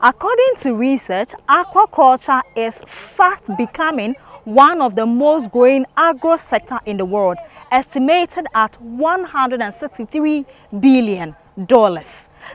According to research, aquaculture is fast becoming one of the most growing agro sector in the world, estimated at $163 billion.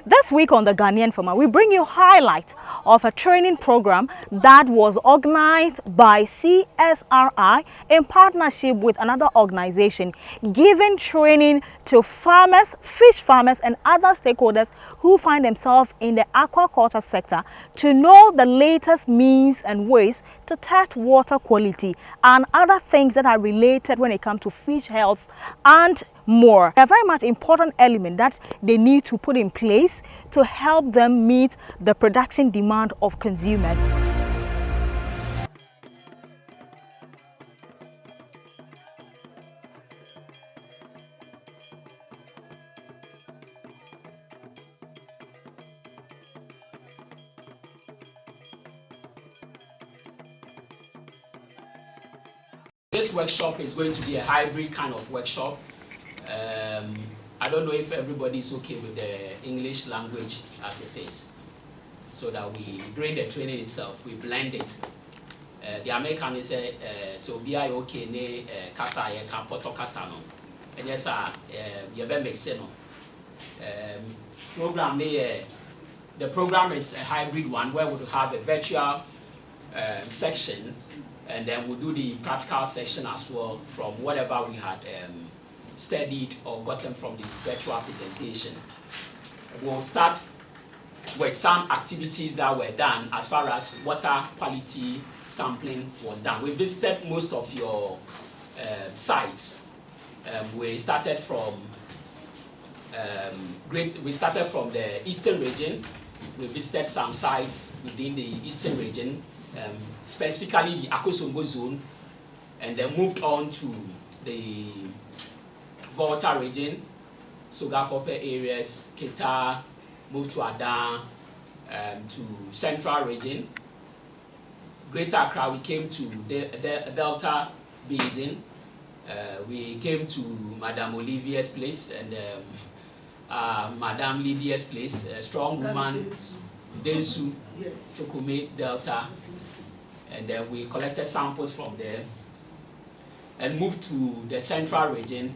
This week on the Ghanaian Farmer, we bring you highlights of a training program that was organized by CSIR in partnership with another organization, giving training to farmers, fish farmers, and other stakeholders who find themselves in the aquaculture sector to know the latest means and ways to test water quality and other things that are related when it comes to fish health and more. A very much important element that they need to put in place to help them meet the production demand of consumers. This workshop is going to be a hybrid kind of workshop. I don't know if everybody is okay with the English language as it is, so that during the training itself, we blend it. The American is so be okay ne kasa ye ka poto kasa no. And yes, you be make sense no. Program the program is a hybrid one where we'll have a virtual section, and then we'll do the practical section as well from whatever we had studied or gotten from the virtual presentation. We'll start with some activities that were done as far as water quality sampling was done. We visited most of your sites. We started from the eastern region. We visited some sites within the eastern region, specifically the Akosombo zone, and then moved on to the Volta region, Sogakope areas, Keta, moved to Adan, to Central region. Greater Accra, we came to the Delta Basin. We came to Madame Olivier's place and Madame Lydia's place, a strong woman, Densu, Tokume, Delta. And then we collected samples from there and moved to the Central region,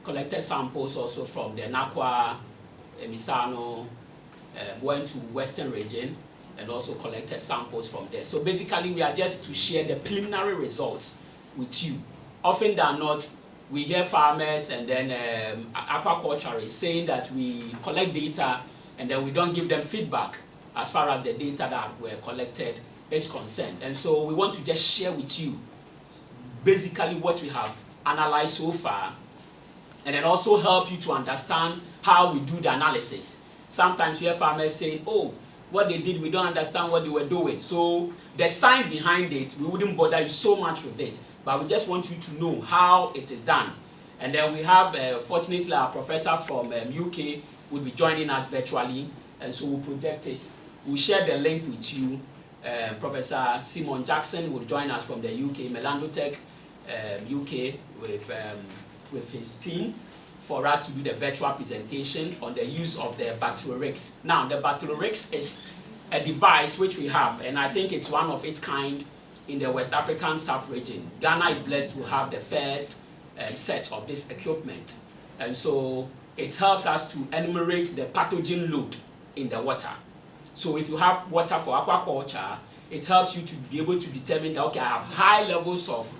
collected samples also from the Nakwa, Misano, went to Western region and also collected samples from there. So basically we are just to share the preliminary results with you. Often than not, we hear farmers and then aquaculturists saying that we collect data and then we don't give them feedback as far as the data that were collected is concerned. And so we want to just share with you basically what we have analyzed so far, and then also help you to understand how we do the analysis. Sometimes you hear farmers saying, oh, what they did, we don't understand what they were doing. So the science behind it, we wouldn't bother you so much with it, but we just want you to know how it is done. And then we have, fortunately, our professor from UK will be joining us virtually, and so we'll project it. We'll share the link with you. Professor Simon Jackson will join us from the UK, Melando Tech UK, with his team for us to do the virtual presentation on the use of the Bacterorix. Now, the Bacterorix is a device which we have, and I think it's one of its kind in the West African sub-region. Ghana is blessed to have the first set of this equipment, and so it helps us to enumerate the pathogen load in the water. So if you have water for aquaculture, it helps you to be able to determine that, okay, I have high levels of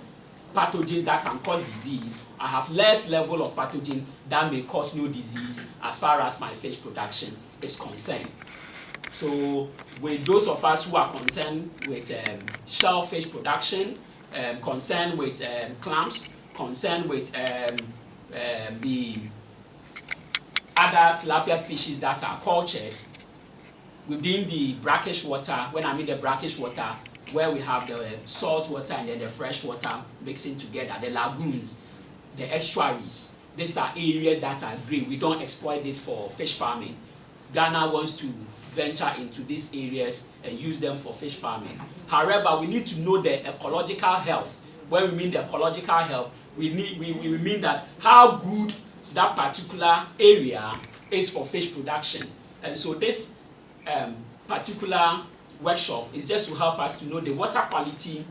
pathogens that can cause disease. I have less level of pathogen that may cause no disease as far as my fish production is concerned. So with those of us who are concerned with shellfish production, concerned with clams, concerned with the other tilapia species that are cultured within the brackish water, when I mean the brackish water, where we have the salt water and then the fresh water mixing together, the lagoons, the estuaries, these are areas that are green. We don't exploit this for fish farming. Ghana wants to venture into these areas and use them for fish farming. However, we need to know the ecological health. When we mean the ecological health, we mean that how good that particular area is for fish production. And so this particular workshop is just to help us to know the water quality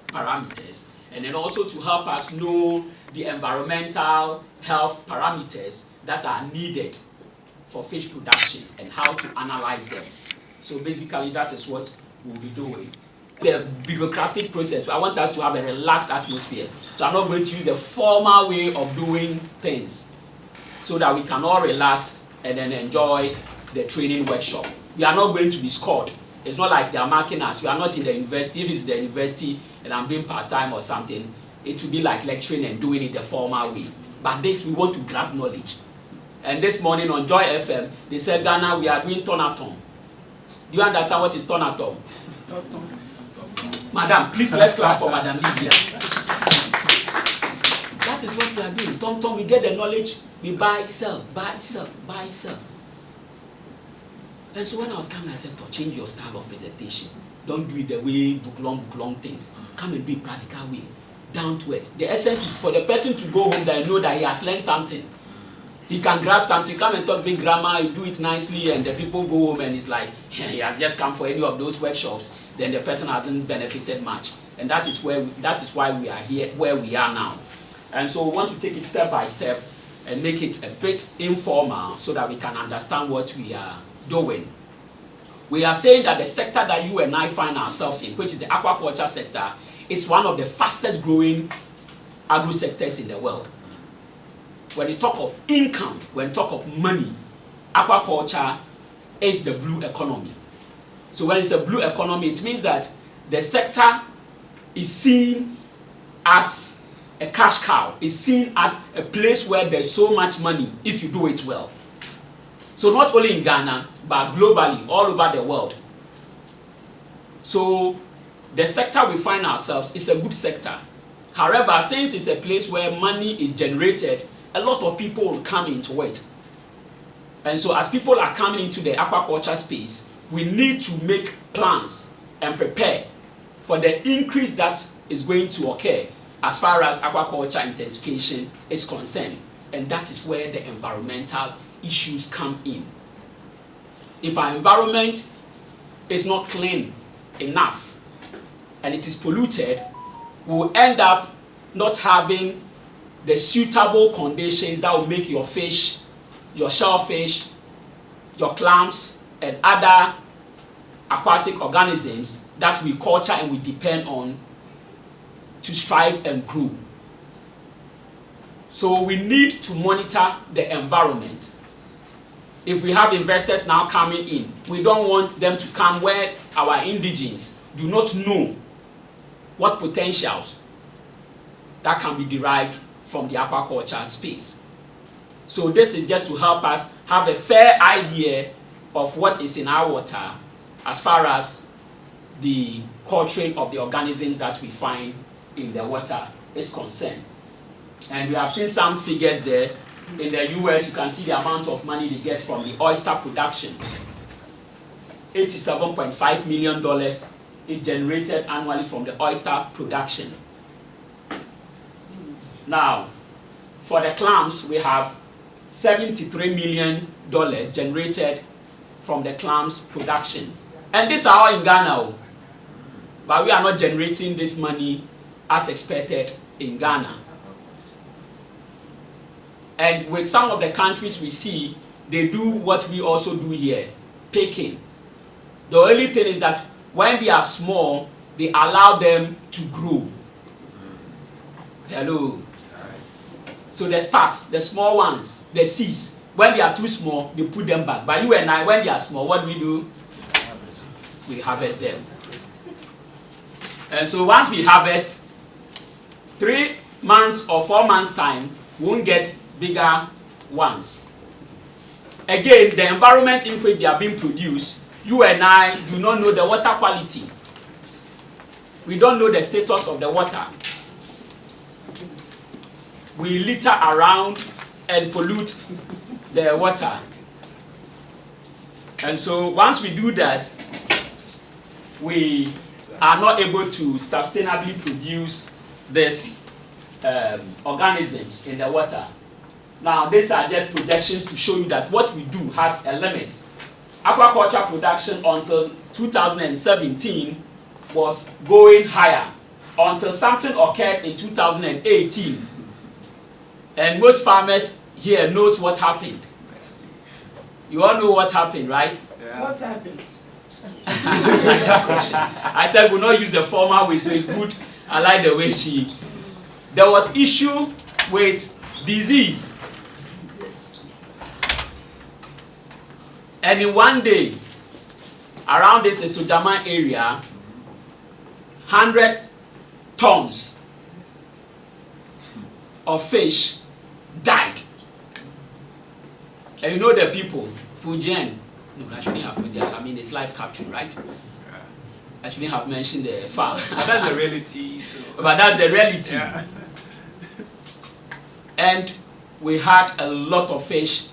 parameters, and then also to help us know the environmental health parameters that are needed for fish production and how to analyze them. So basically that is what we'll be doing. The bureaucratic process, I want us to have a relaxed atmosphere. So I'm not going to use the formal way of doing things so that we can all relax and then enjoy the training workshop. We are not going to be scored. It's not like they are marking us. We are not in the university. If it's the university and I'm doing part-time or something, it will be like lecturing and doing it the formal way. But this, we want to grab knowledge. And this morning on Joy FM, they said, Ghana, we are doing tonatom. Do you understand what is tonatom? Madam, please let's clap for Madam Lydia. That is what we are doing. Tom, we get the knowledge, we buy, sell, buy, sell, buy, sell. And so when I was coming, I said, change your style of presentation. Don't do it the way book long things. Come and do it practical way, down to it. The essence is for the person to go home that know that he has learned something. He can grab something, come and talk big grammar, you do it nicely, and the people go home and it's like, he has just come for any of those workshops, then the person hasn't benefited much. And that is why we are here, where we are now. And so we want to take it step by step and make it a bit informal so that we can understand what we are doing. We are saying that the sector that you and I find ourselves in, which is the aquaculture sector, is one of the fastest growing agro sectors in the world. When you talk of income, when you talk of money, aquaculture is the blue economy. So when it's a blue economy, it means that the sector is seen as a cash cow, is seen as a place where there's so much money if you do it well. So not only in Ghana, but globally, all over the world. So the sector we find ourselves is a good sector. However, since it's a place where money is generated, a lot of people will come into it. And so as people are coming into the aquaculture space, we need to make plans and prepare for the increase that is going to occur as far as aquaculture intensification is concerned. And that is where the environmental issues come in. If our environment is not clean enough and it is polluted, we will end up not having the suitable conditions that will make your fish, your shellfish, your clams, and other aquatic organisms that we culture and we depend on to strive and grow. So we need to monitor the environment. If we have investors now coming in, we don't want them to come where our indigenes do not know what potentials that can be derived from the aquaculture space. So this is just to help us have a fair idea of what is in our water as far as the culturing of the organisms that we find in the water is concerned. And we have seen some figures there. In the US, you can see the amount of money they get from the oyster production. $87.5 million is generated annually from the oyster production. Now, for the clams, we have $73 million generated from the clams production. And these are all in Ghana, but we are not generating this money as expected in Ghana. And with some of the countries we see, they do what we also do here, picking. The only thing is that when they are small, they allow them to grow. Hello. So the sparks, the small ones, the seeds, when they are too small, they put them back. But you and I, when they are small, what do? We harvest them. And so once we harvest, 3 months or 4 months time, we won't get bigger ones. Again, the environment in which they are being produced, you and I do not know the water quality. We don't know the status of the water. We litter around and pollute the water. And so once we do that, we are not able to sustainably produce these organisms in the water. Now, these are just projections to show you that what we do has a limit. aquaculture production until 2017 was going higher until something occurred in 2018. And most farmers here knows what happened. You all know what happened, right? Yeah. What happened? I said we'll not use the formal way, so it's good. I like the way she. There was issue with disease. And in one day, around this Sojama area, 100 tons of fish died. And you know the people, Fujian. No, I shouldn't have. I mean, it's live capturing, right? I shouldn't have mentioned the farm. But that's the reality. So. But that's the reality. Yeah. And we had a lot of fish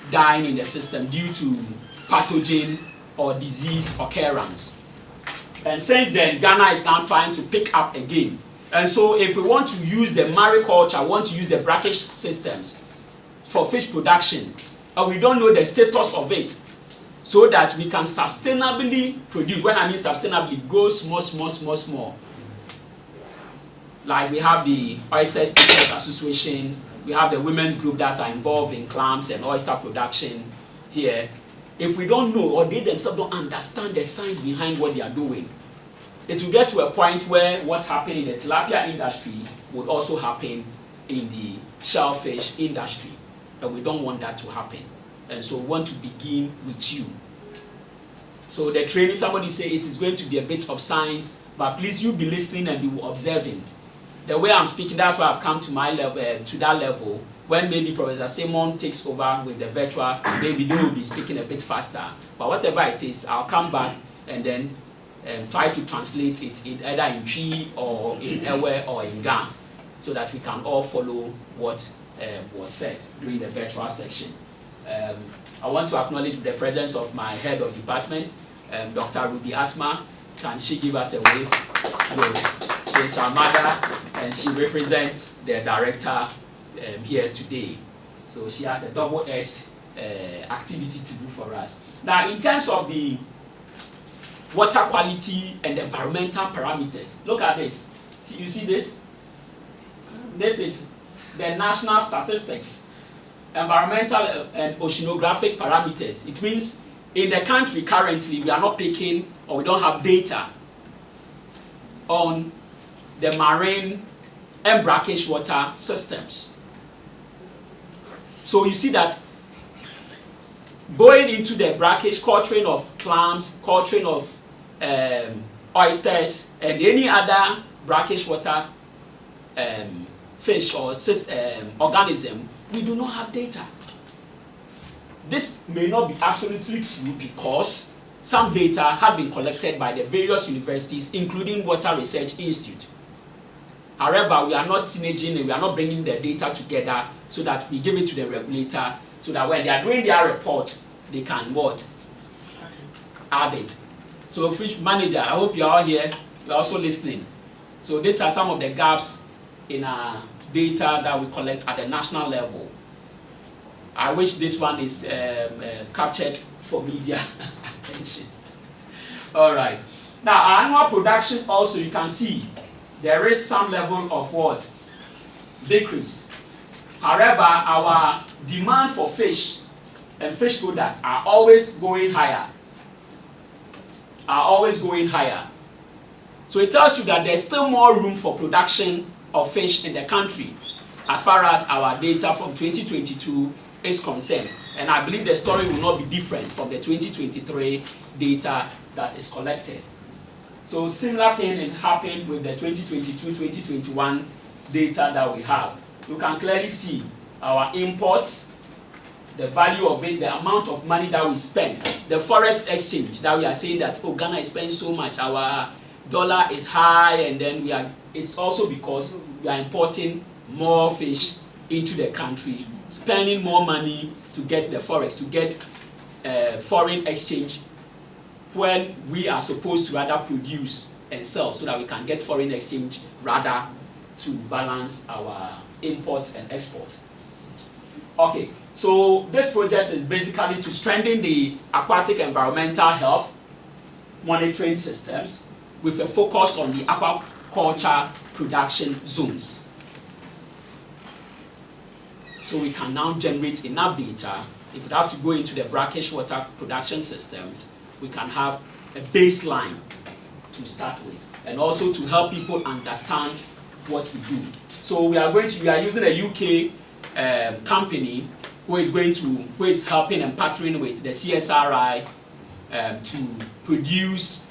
dying in the system due to pathogen or disease occurrence. And since then, Ghana is now trying to pick up again. And so if we want to use the mariculture, want to use the brackish systems for fish production, and we don't know the status of it, so that we can sustainably produce. When I mean sustainably, go small. Like we have the Oyster Speakers Association, we have the women's group that are involved in clams and oyster production here. If we don't know, or they themselves don't understand the science behind what they are doing, it will get to a point where what happened in the tilapia industry would also happen in the shellfish industry. And we don't want that to happen. And so we want to begin with you. So the training, somebody say it is going to be a bit of science, but please you be listening and be observing. The way I'm speaking, that's why I've come to my level, to that level. When maybe Professor Simon takes over with the virtual, maybe they will be speaking a bit faster. But whatever it is, I'll come back and then try to translate it in either in Twi or in Ewe or in Ga, so that we can all follow what was said during the virtual section. I want to acknowledge the presence of my head of department, Dr. Ruby Asma. Can she give us a wave? She is our mother and she represents the director here today. So she has a double-edged activity to do for us. Now, in terms of the water quality and environmental parameters, look at this. You see this? This is the national statistics, environmental and oceanographic parameters. It means in the country currently we are not picking, or we don't have data on the marine and brackish water systems. So you see that going into the brackish, culturing of clams, culturing of oysters, and any other brackish water fish or organism, we do not have data. This may not be absolutely true because some data have been collected by the various universities, including Water Research Institute. However, we are not synerging and we are not bringing the data together so that we give it to the regulator, so that when they are doing their report, they can what? Add it. So fish manager, I hope you are all here, you are also listening. So these are some of the gaps in our data that we collect at the national level. I wish this one is captured for media attention. All right. Now, our annual production also, you can see there is some level of what? Decrease. However, our demand for fish and fish products are always going higher. So it tells you that there's still more room for production of fish in the country as far as our data from 2022 is concerned. And I believe the story will not be different from the 2023 data that is collected. So similar thing happened with the 2022-2021 data that we have. You can clearly see our imports, the value of it, the amount of money that we spend, the forex exchange that we are saying that, oh, Ghana is spending so much, our dollar is high, and then it's also because we are importing more fish into the country, spending more money to get the forex, to get foreign exchange, when we are supposed to rather produce and sell so that we can get foreign exchange rather to balance our imports and exports. Okay, So this project is basically to strengthen the aquatic environmental health monitoring systems with a focus on the aquaculture production zones. So we can now generate enough data. If we have to go into the brackish water production systems, we can have a baseline to start with, and also to help people understand what we do. So we are using a UK company who is helping and partnering with the CSIR to produce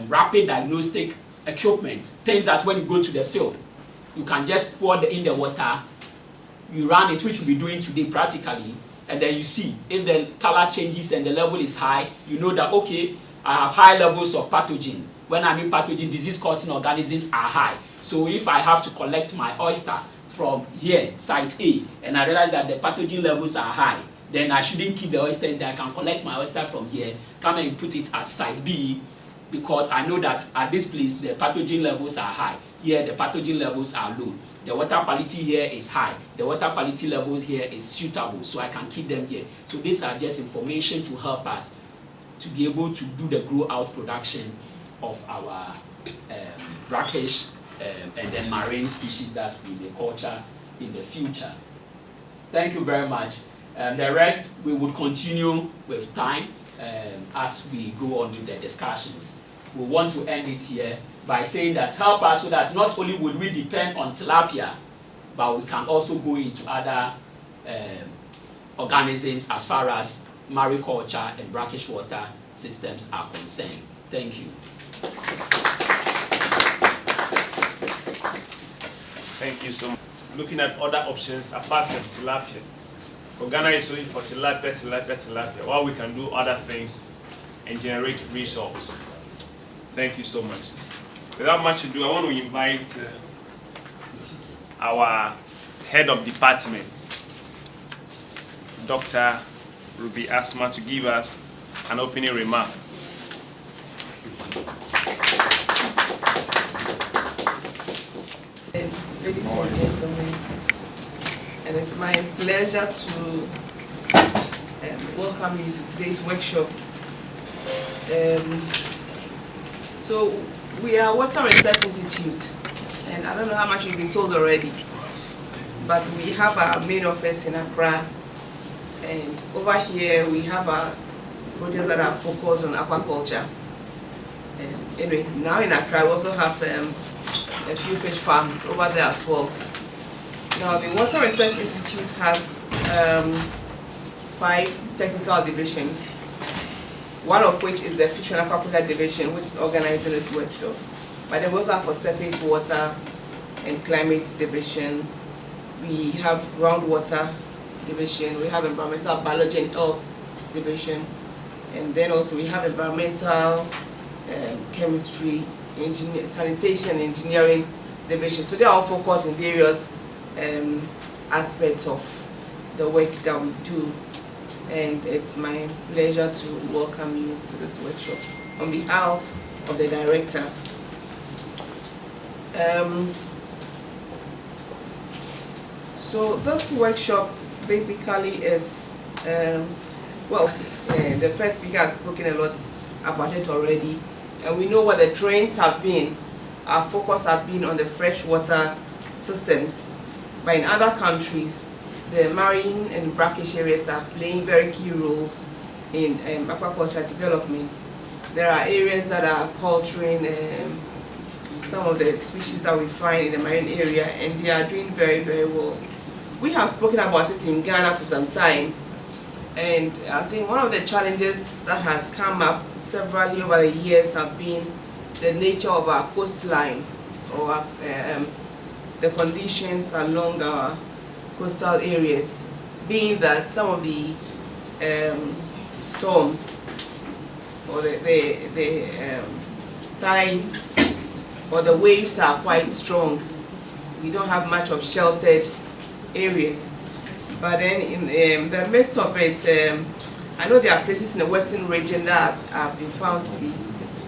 rapid diagnostic equipment, things that when you go to the field, you can just pour in the water, you run it, which we'll be doing today practically, and then you see if the color changes and the level is high, you know that, okay, I have high levels of pathogen. When I mean pathogen, disease-causing organisms are high. So if I have to collect my oyster from here, site A, and I realize that the pathogen levels are high, then I shouldn't keep the oysters there. I can collect my oyster from here, come and put it at site B, because I know that at this place the pathogen levels are high. Here the pathogen levels are low. The water quality here is high. The water quality levels here is suitable, so I can keep them here. So these are just information to help us to be able to do the grow out production of our brackish and then marine species that we may culture in the future. Thank you very much. The rest we would continue with time as we go on with the discussions. We want to end it here by saying that help us so that not only would we depend on tilapia, but we can also go into other organisms as far as mariculture and brackish water systems are concerned. Thank you. Thank you so much. Looking at other options apart from tilapia. For Ghana is only for tilapia, while we can do other things and generate results. Thank you so much. Without much ado, I want to invite our head of department, Dr. Ruby Asma, to give us an opening remark. Ladies and gentlemen, and it's my pleasure to welcome you to today's workshop. So we are Water Research Institute, and I don't know how much you've been told already, but we have our main office in Accra, and over here we have our projects that are focused on aquaculture. And anyway, now in Accra we also have a few fish farms over there as well. Now the Water Research Institute has 5 technical divisions, one of which is the Fish and Aquaculture Division, which is organizing this workshop. But then we also have a Surface Water and Climate Division. We have Groundwater Division. We have Environmental Biology and Health Division. And then also we have Environmental Chemistry, Sanitation and Engineering Division. So they are all focused in various aspects of the work that we do. And it's my pleasure to welcome you to this workshop on behalf of the director. So this workshop basically is, the first speaker has spoken a lot about it already, and we know what the trends have been. Our focus have been on the freshwater systems, but in other countries, the marine and brackish areas are playing very key roles in aquaculture development. There are areas that are culturing some of the species that we find in the marine area, and they are doing very, very well. We have spoken about it in Ghana for some time, and I think one of the challenges that has come up severally over the years have been the nature of our coastline, or the conditions along our coastal areas, being that some of the storms or the tides or the waves are quite strong. We don't have much of sheltered areas. But then in the midst of it, I know there are places in the western region that have been found to be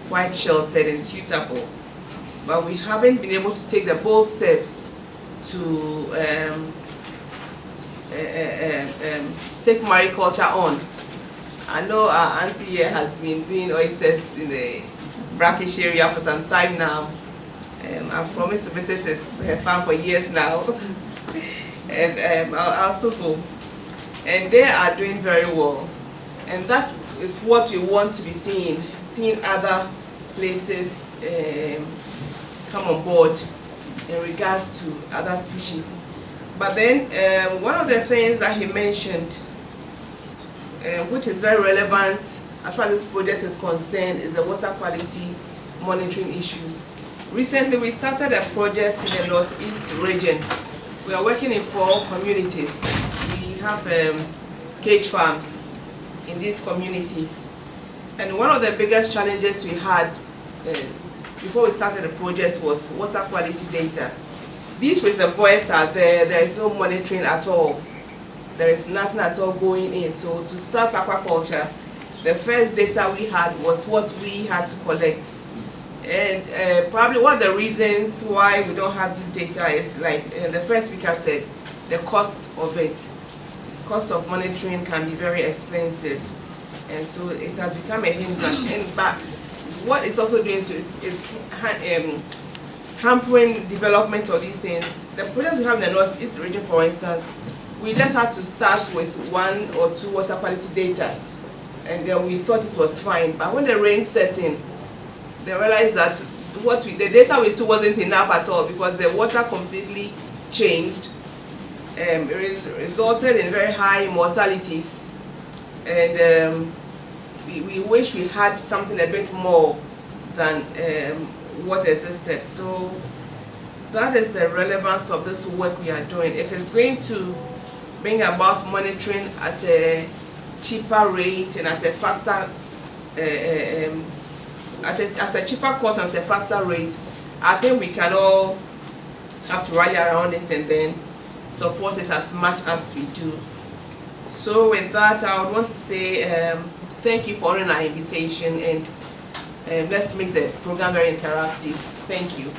quite sheltered and suitable, but we haven't been able to take the bold steps to take mariculture on. I know our auntie here has been doing oysters in the brackish area for some time now. I've promised to visit her farm for years now. And I'll also go. And they are doing very well. And that is what we want to be seeing other places come on board in regards to other species. But then one of the things that he mentioned, which is very relevant as far as this project is concerned, is the water quality monitoring issues. Recently we started a project in the northeast region. We are working in 4 communities. We have cage farms in these communities. And one of the biggest challenges we had before we started the project was water quality data. These reservoirs are there is no monitoring at all. There is nothing at all going in. So to start aquaculture, the first data we had was what we had to collect. And probably one of the reasons why we don't have this data is, like the first speaker said, the cost of it. Cost of monitoring can be very expensive, and so it has become a hindrance. And but what it's also doing is hampering development of these things. The projects we have in the northeast region, for instance, we just had to start with 1 or 2 water quality data, and then we thought it was fine. But when the rain set in, they realized that the data we took wasn't enough at all, because the water completely changed. It resulted in very high mortalities, and we wish we had something a bit more than what existed. So that is the relevance of this work we are doing. If it's going to bring about monitoring at a cheaper rate and at a faster at a cheaper cost and at a faster rate, I think we can all have to rally around it and then support it as much as we do. So with that, I would want to say thank you for honoring our invitation, and let's make the program very interactive. Thank you.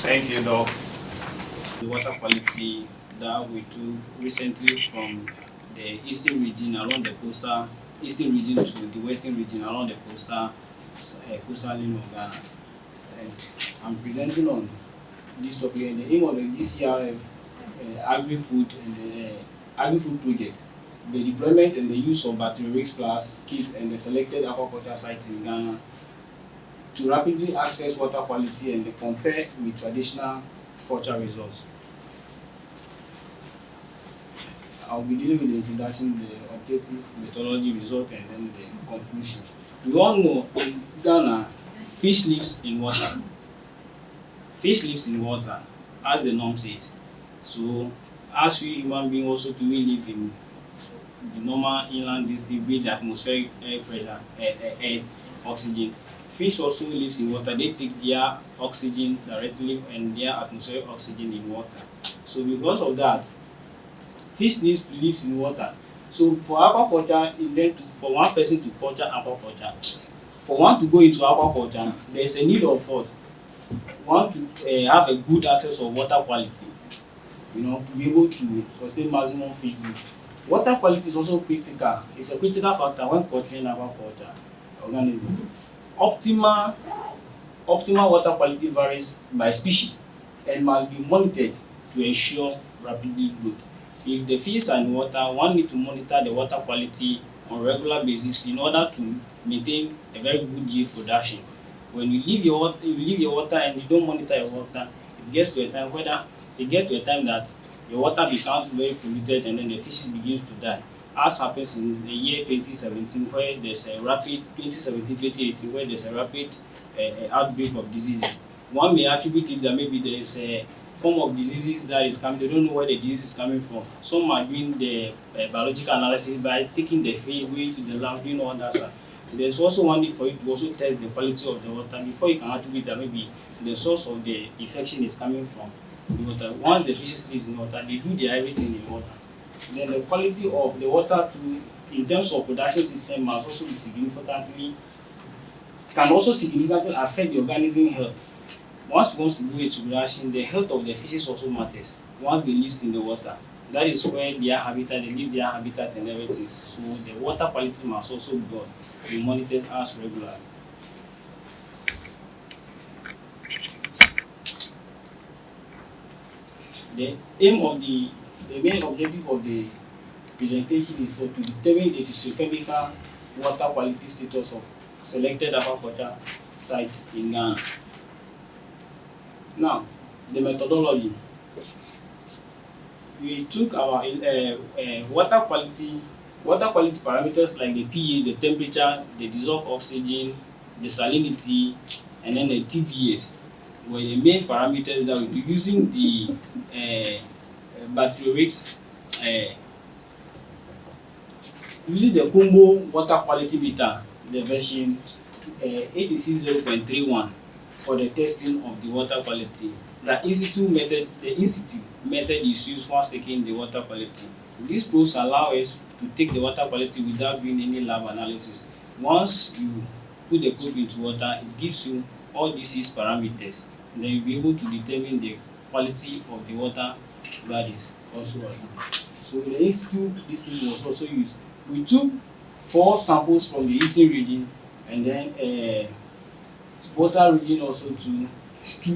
Thank you, Doc. The water quality that we do recently from the eastern region along the coastal, eastern region to the western region along the coastal line of Ghana. And I'm presenting on this topic in the aim of the GCRF Agrifood and the Agrifood project, the deployment and the use of battery rigs plus kits and the selected aquaculture sites in Ghana to rapidly access water quality and compare with traditional culture results. I'll be dealing with the introduction, the objective, methodology, result, and then the conclusions. We all know in Ghana, fish lives in water. Fish lives in water, as the norm says. So, as we human beings also do, we live in the normal inland district with the atmospheric air pressure, air, oxygen. Fish also lives in water. They take their oxygen directly and their atmospheric oxygen in water. So, because of that, fish lives in water. So, for aquaculture, for one person to culture aquaculture, for one to go into aquaculture, there's a need of one to have a good access of water quality, to be able to sustain maximum fish growth. Water quality is also critical. It's a critical factor when culturing aquaculture organism. Optimal water quality varies by species and must be monitored to ensure rapid growth. If the fish are in water, one needs to monitor the water quality on a regular basis in order to maintain a very good yield production. When you leave your water and you don't monitor your water, it gets to a time that your water becomes very polluted and then the fishes begins to die. As happens in the year 2017, where there's a rapid 2017-2018, where there's a rapid outbreak of diseases. One may attribute it that maybe there is a form of diseases that is coming. They don't know where the disease is coming from. Some are doing the biological analysis by taking the fish, going to the lab, doing all that stuff. There's also one need for you to also test the quality of the water before you can attribute that maybe the source of the infection is coming from the water. Once the fish lives in water, they do their everything in water. Then the quality of the water in terms of production system must also be significantly affect the organism health. once we want to go into reaction, the health of the fishes also matters. Once they live in the water, that is where their habitat, they leave their habitat and everything. So the water quality must also be monitored as regularly. The main objective of the presentation is to determine the physiochemical water quality status of selected aquaculture sites in Ghana. Now, the methodology. We took our water quality parameters like the pH, the temperature, the dissolved oxygen, the salinity, and then the TDS were the main parameters that we do using the Bacteriorix, using the combo water quality meter, the version 860.31 for the testing of the water quality. The institute method is used once taking the water quality. These probes allow us to take the water quality without doing any lab analysis. Once you put the probe into water, it gives you all these 6 parameters. And then you'll be able to determine the quality of the water that is also available. So in the institute, this thing was also used. We took 4 samples from the eastern region, and then water region also 2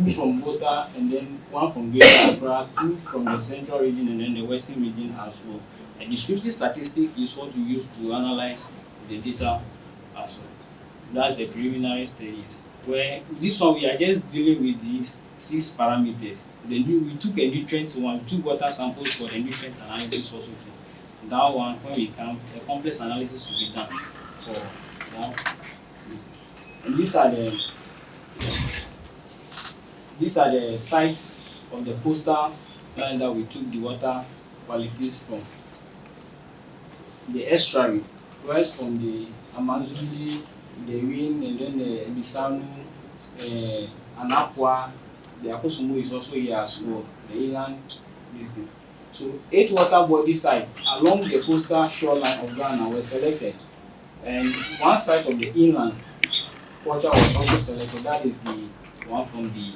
from water, and then 1 from Greater Accra, 2 from the central region, and then the western region as well. A descriptive statistic is what we use to analyze the data as well. That's the preliminary stages. Where this one we are just dealing with these 6 parameters. Then we took a nutrient one, we took water samples for the nutrient analysis also. That one, when we come, a complex analysis will be done for that. And these are the sites of the coastal line that we took the water qualities from. The estuary, right from the Amazulu, the Win, and then the Bisanu, Anapwa, the Akosumu is also here as well, the inland business. So 8 water body sites along the coastal shoreline of Ghana were selected, and one site of the inland culture was also selected. That is the one from the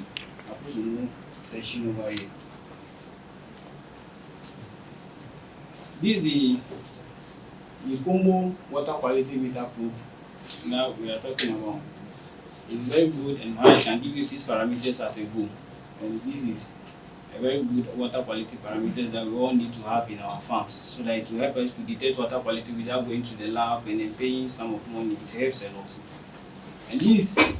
Akosumu section over here. This is the combo water quality meter probe now we are talking about. It's very good, and I can give you 6 parameters at a go. And this is a very good water quality parameters that we all need to have in our farms, so that it will help us to detect water quality without going to the lab and then paying some of money. It helps a lot. And this is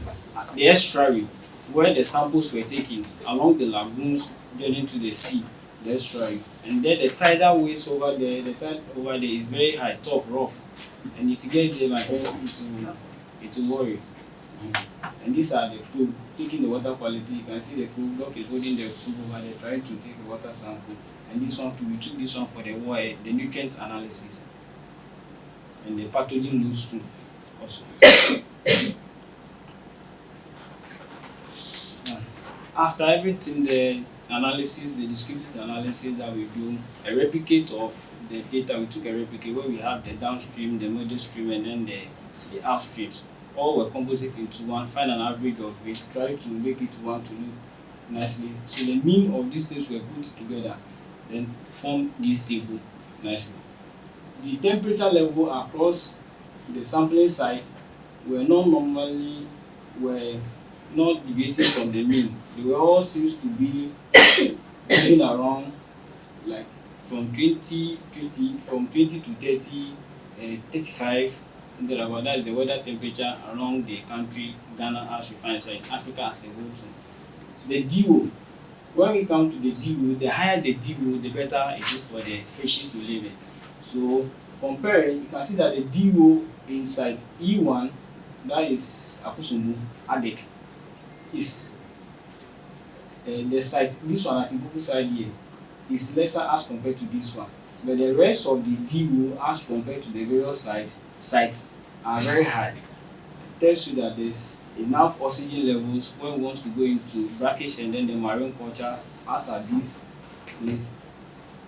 the estuary where the samples were taken along the lagoons joining to the sea, the estuary. And then the tidal waves over there, the tide over there is very high, tough, rough. And if you get there, my friend, it will worry. And these are the probe, taking the water quality. You can see the probe block is holding the probe over there, trying to take a water sample. And this one, we took this one for the nutrients analysis. And the pathogen loose too, also. After everything, the analysis, the descriptive analysis that we do, a replicate of the data, we took a replicate where we have the downstream, the middle stream, and then the upstreams. All were composite into one, find an average of it, try to make it one to look nicely. So the mean of these things were put together, then form this table nicely. The temperature level across the sampling sites were not deviating from the mean. They were all seems to be moving around like from 20 to 30, 35. That is the weather temperature around the country, Ghana as we find, so in Africa as a whole too. So the DO, when we come to the DO, the higher the DO, the better it is for the fishes to live in. So comparing, you can see that the DO in site E1, that is Akosumu, Adek, is the site, this one at Impopo side here, is lesser as compared to this one. But the rest of the DO as compared to the various sites are very high. It tells you that there's enough oxygen levels when we want to go into brackish and then the marine culture, as are these places,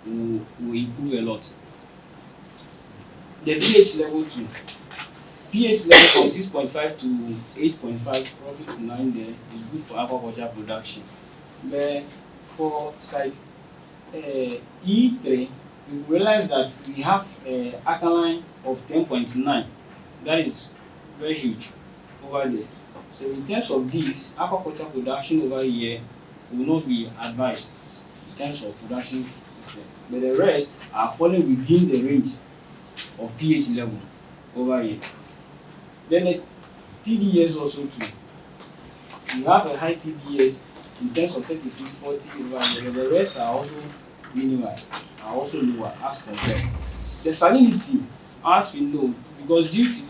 will improve a lot. The pH level too. pH level from 6.5 to 8.5, roughly 9 there, is good for aquaculture production. But for site E3, we realize that we have alkaline of 10.9. That is very huge over there. So in terms of this, aquaculture production over here will not be advised in terms of production, but the rest are falling within the range of pH level over here. Then the TDS also too. You have a high TDS in terms of 36, 40 over here, but the rest are also minimal, are also lower as compared. The salinity, as we know, because due to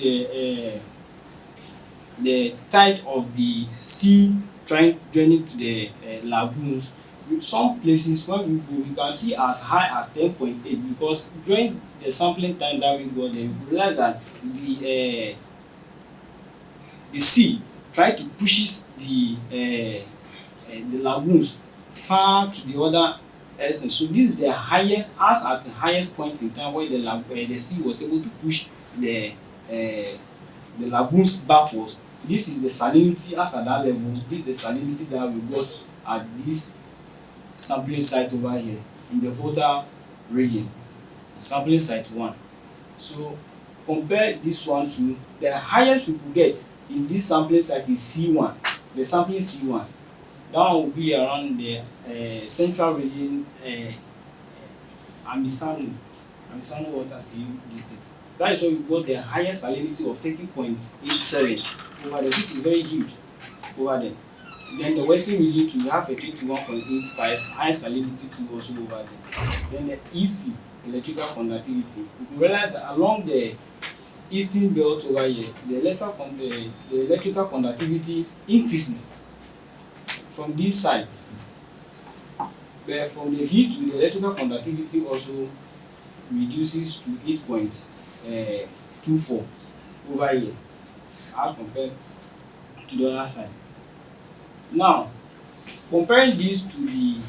the tide of the sea draining to the lagoons, some places when we go, we can see as high as 10.8, because during the sampling time that we got there, we realize that the sea try to pushes the lagoons far to the other extent. So this is the highest, as at the highest point in time where the sea was able to push the lagoons backwards. This is the salinity as at that level. This is the salinity that we got at this sampling site over here in the Volta region, sampling site 1. So compare this one to the highest we could get in this sampling site is C1, the sampling C1. That one will be around the central region, Amisano water sea district. That is where we got the highest salinity of 30.87 over there, which is very huge over there. Then the western region too, we have a 21.85 high salinity too also over there. Then the EC, electrical conductivity. We realize that along the eastern belt over here, the electrical conductivity increases from this side. But from the V to the electrical conductivity also reduces to 8.24 over here as compared to the other side. Now, comparing this to the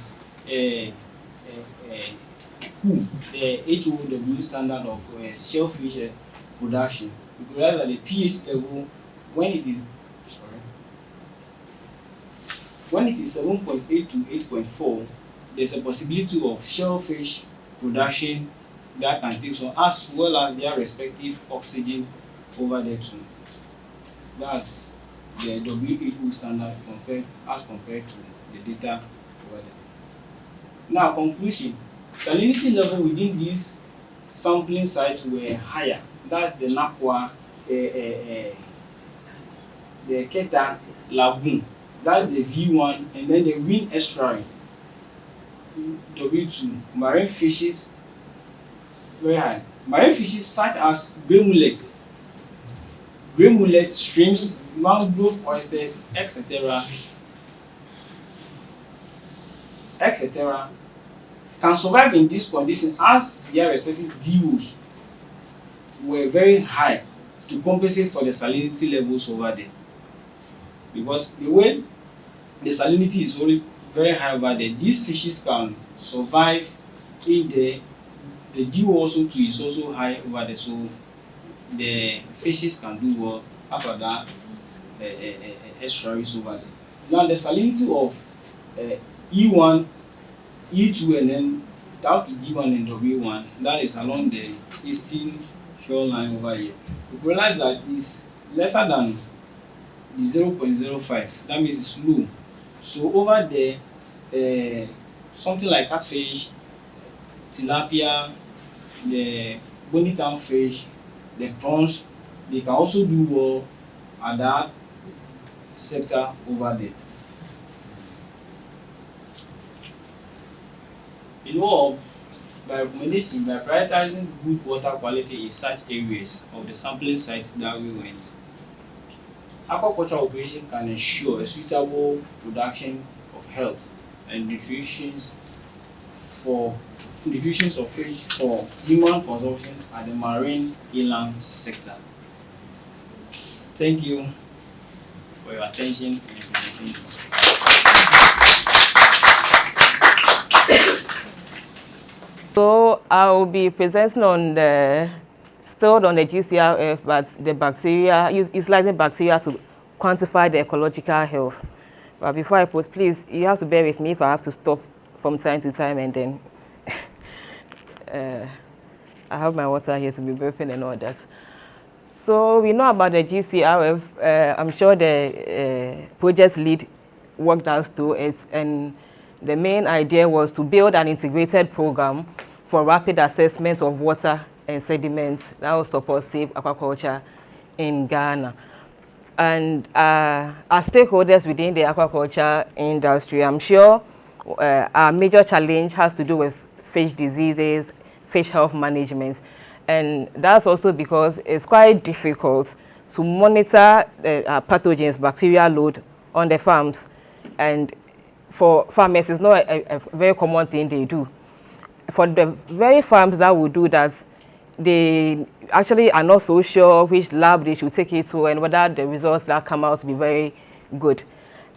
HOW standard of shellfish production, we realize that the pH level, when it is 7.8 to 8.4, there's a possibility of shellfish production that can take some, as well as their respective oxygen over there too. That's the WHO standard as compared to the data over there. Now, conclusion: salinity level within this sampling site were higher. That's the Nakwa, the Keta Lagoon. That's the V1, and then the green estuary, W2. Marine fishes very high. Marine fishes such as grey mullet, shrimps, mangrove oysters, etc., can survive in this condition as their respective DOs were very high to compensate for the salinity levels over there. Because the way the salinity is already very high over there, these fishes can survive in there. The DO also too is also high over there, so the fishes can do well after that estuaries over there. Now the salinity of E1, E2, and then down to D1 and W1, that is along the eastern shoreline over here. We realize that it's lesser than the 0.05, that means it's low. So over there, something like catfish, tilapia, the bony town fish, the prawns, they can also do well at that sector over there. In all, by recommendation, by prioritizing good water quality in such areas of the sampling sites that we went, aquaculture operation can ensure a suitable production of health and nutrition of fish for human consumption at the marine inland sector. Thank you for your attention and presentation. So I will be presenting on the stored on the GCRF, but the bacteria, utilizing bacteria to quantify the ecological health. But before I post, please, you have to bear with me if I have to stop from time to time, and then I have my water here to be burping and all that. So we know about the GCRF. I'm sure the project lead worked out through it, and the main idea was to build an integrated program for rapid assessment of water and sediments that will support safe aquaculture in Ghana. And as stakeholders within the aquaculture industry, I'm sure our major challenge has to do with fish diseases, fish health management. And that's also because it's quite difficult to monitor pathogens, bacterial load on the farms. And for farmers, it's not a very common thing they do. For the very farms that will do that, they actually are not so sure which lab they should take it to and whether the results that come out to be very good.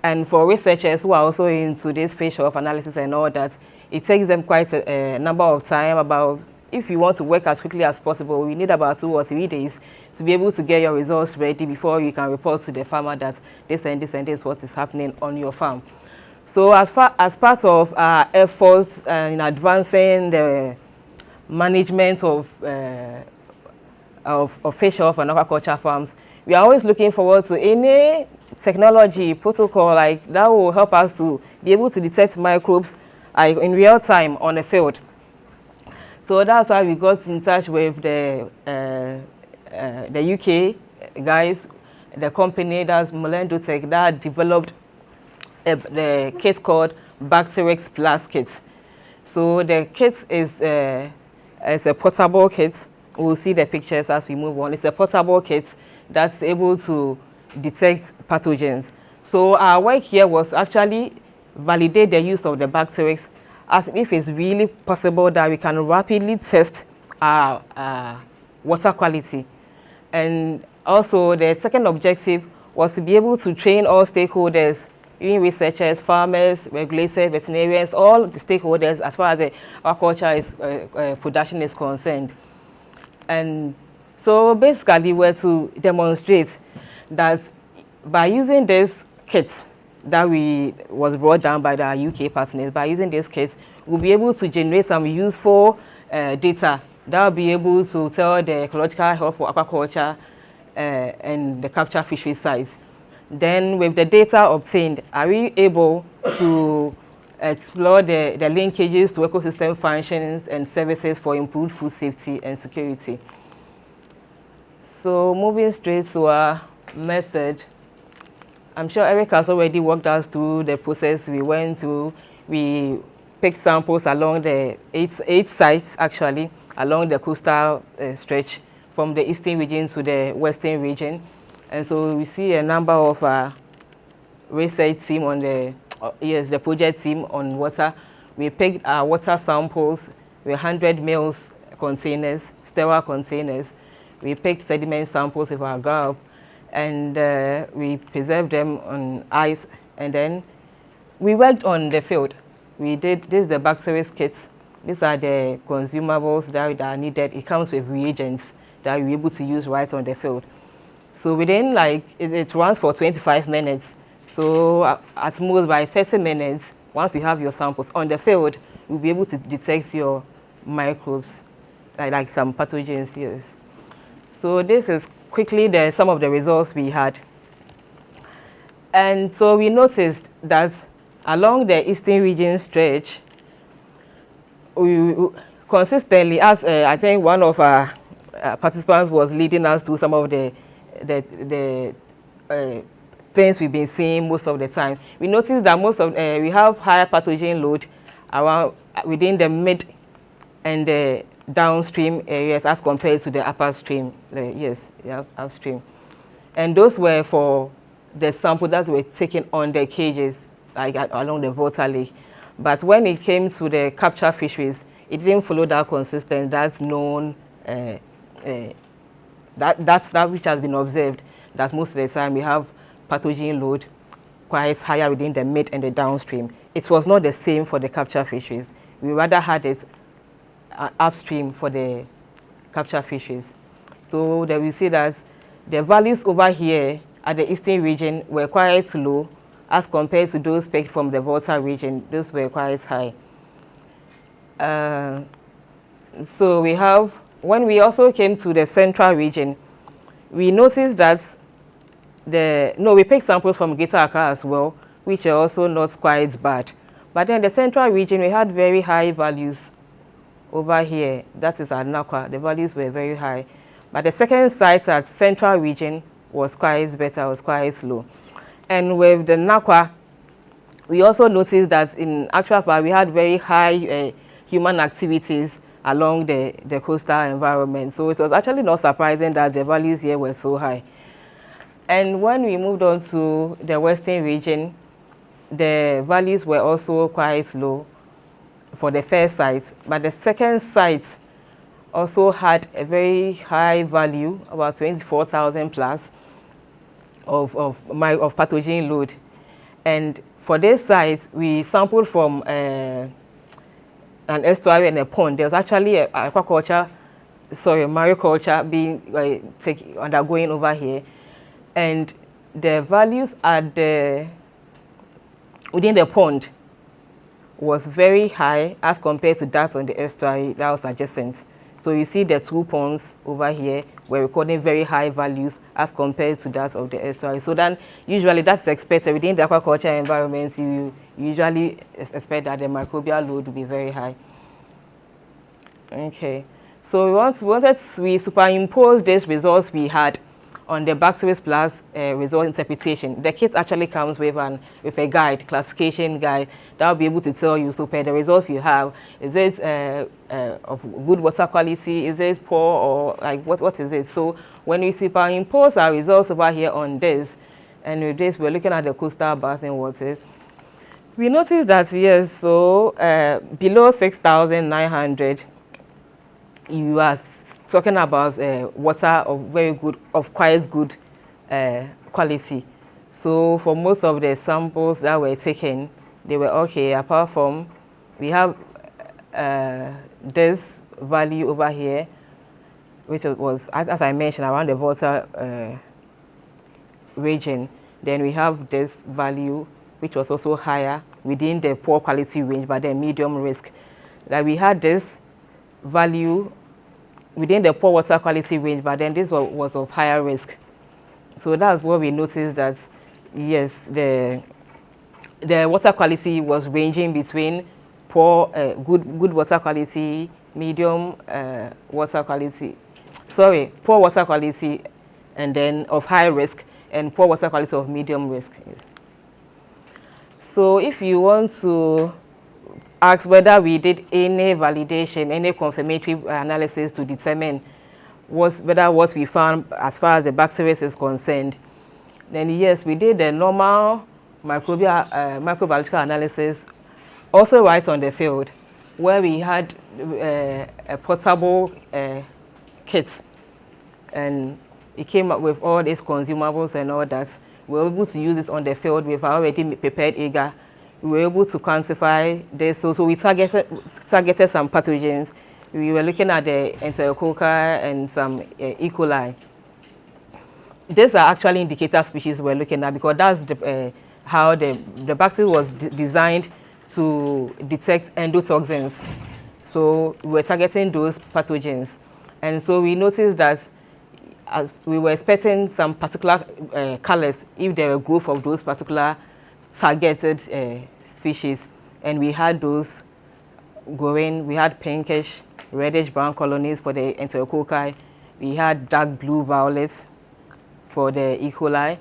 And for researchers who are also into this fish health analysis and all that, it takes them quite a number of time. About, if you want to work as quickly as possible, you need about 2 or 3 days to be able to get your results ready before you can report to the farmer that this and this and this is what is happening on your farm. So as part of our efforts in advancing the management of fish health and aquaculture farms, we are always looking forward to any technology, protocol like that will help us to be able to detect microbes in real time on the field. So that's why we got in touch with the UK guys, the company that's Molendo Tech, that developed the kit called Bacterix Plus Kit. So the kit is a portable kit. We'll see the pictures as we move on. It's a portable kit that's able to detect pathogens. So our work here was actually validate the use of the Bacterix as if it's really possible that we can rapidly test our water quality. And also the second objective was to be able to train all stakeholders, even researchers, farmers, regulators, veterinarians, all the stakeholders as far as the aquaculture production is concerned. And so basically we're to demonstrate that by using this kit that was brought down by the UK partners, by using this kit, we'll be able to generate some useful data that will be able to tell the ecological health for aquaculture and the capture fishery size. Then with the data obtained, are we able to explore the linkages to ecosystem functions and services for improved food safety and security? So moving straight to our method, I'm sure Eric has already walked us through the process we went through. We picked samples along the eight sites, actually, along the coastal stretch from the eastern region to the western region. And so we see a number of research team on the project team on water. We picked our water samples with 100 mils containers, sterile containers. We picked sediment samples with our grub, and we preserved them on ice, and then we worked on the field. This is the Bacterix kits. These are the consumables that are needed. It comes with reagents that we're able to use right on the field. So within, it runs for 25 minutes. So at most by 30 minutes, once you have your samples on the field, you'll be able to detect your microbes, like some pathogens here. So this is quickly some of the results we had. And so we noticed that along the eastern region stretch, we consistently, as I think one of our participants was leading us through some of the things we've been seeing most of the time, we noticed that we have higher pathogen load around within the mid and the downstream areas as compared to the upstream, upstream. And those were for the sample that were taken on the cages, along the Volta Lake. But when it came to the capture fisheries, it didn't follow that consistent, that's known, that's that which has been observed, that most of the time we have pathogen load quite higher within the mid and the downstream. It was not the same for the capture fisheries. We rather had it upstream for the capture fisheries. So there we see that the values over here at the eastern region were quite low as compared to those picked from the Volta region. Those were quite high. So we have, when we also came to the central region, we noticed that we picked samples from Greater Accra as well, which are also not quite bad. But then the central region, we had very high values over here. That is at Nakwa. The values were very high. But the second site at central region was quite better, was quite low. And with the Nakwa, we also noticed that in actual fact, we had very high human activities along the coastal environment. So it was actually not surprising that the values here were so high. And when we moved on to the western region, the values were also quite low for the first site. But the second site also had a very high value, about 24,000 plus of pathogen load. And for this site, we sampled from an estuary and a pond. There was actually a mariculture being undergoing over here. And the values at within the pond was very high as compared to that on the estuary that was adjacent. So you see the two ponds over here were recording very high values as compared to that of the estuary. So then usually that's expected within the aquaculture environment. You usually expect that the microbial load will be very high. Okay, so we superimpose these results we had on the Bacteris Plus result interpretation. The kit actually comes with a guide, classification guide, that will be able to tell you, so per the results you have, is it of good water quality, is it poor, or like what is it? So when we superimpose our results over here on this, and with this we're looking at the coastal bathing waters, we notice that yes, so below 6,900, you are talking about water of quite good quality. So for most of the samples that were taken, they were okay, apart from we have this value over here, which was, as I mentioned, around the Volta region. Then we have this value, which was also higher within the poor quality range, but then medium risk. Like we had this value within the poor water quality range, but then this was of higher risk. So that's what we noticed, that yes, the water quality was ranging between poor, good water quality, medium water quality, poor water quality, and then of high risk, and poor water quality of medium risk. So if you want to ask whether we did any validation, any confirmatory analysis to determine whether what we found as far as the Bacteris is concerned, then yes, we did the normal microbiological analysis, also right on the field, where we had a portable kit, and it came up with all these consumables and all that. We were able to use it on the field with our already prepared agar. We were able to quantify this, so we targeted some pathogens. We were looking at the Enterococci and some E. coli. These are actually indicator species we're looking at, because that's how the bacteria was designed to detect endotoxins. So we were targeting those pathogens. And so we noticed that as we were expecting some particular colors if there were growth of those particular targeted species, and we had those growing. We had pinkish, reddish brown colonies for the Enterococci. We had dark blue violets for the E. coli,